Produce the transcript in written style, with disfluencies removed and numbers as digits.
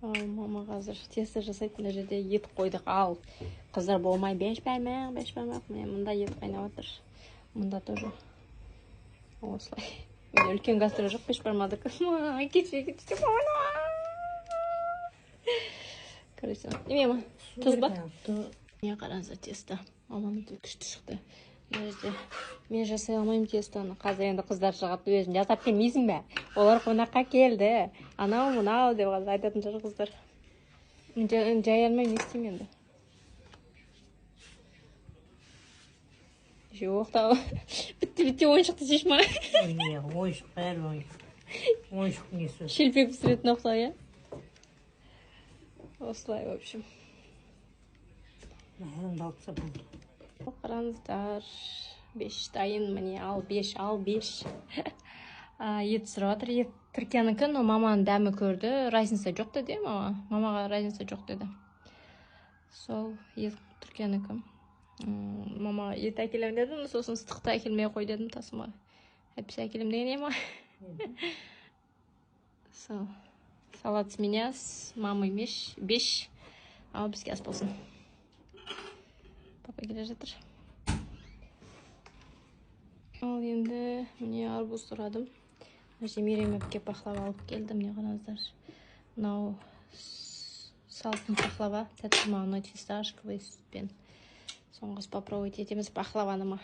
Мама қазір тесто жасайды, мына жерде ет қойдық. Ал қыздар болмай бешпәймәк. Міне мұнда ет қайнап жатыр. Мұнда тоже осылай. Менде үлкен кастрюля жоқ, бешбармадық. Кетші. Короче, неме тұз ба? Не қараңыздар тесто. Мамам күшті шықты. Мен жасай алмаймын тестоны. Қазір енді қыздар шығады, өзім жасап келмейсің бе? Олар қонаққа келді. Анау мынау деп айтатын шығар қыздар. Мен жай алмаймын, не істеймін енді? Жоқ та. Бітті ойыншықты шеш ма? Ойыншық бәрі ойыншық. Ойыншық не сөз? Шелпек пісіретін ұқсай, иә? Осылай, в общем. Маған балықса болды. Қараңыздар, 5 дайын, міне, ал 5. Ет түсіріп жатыр, ет Түркиянікі, но маманың дәмі көрді, разница жоқ деді, мамаға разница жоқ деді. Сол, ет Түркиянікі. Мама ет әкелем дедім, сосын ыстықты әкелмей қой дедім, тасыма. Әпсі әкелем деген ема. Сол, салат с меня, с мамой 5, ал бізге ас болсын. Папа келе жатыр. Ал енді міне арбуз сұрадым. Мерем әпке пахлава алып келді, міне қараңыздар. Мынау салқын пахлава, тәтті маған фисташковый сүтпен. Соңғыс попробовать етеміз пахлаваны ма.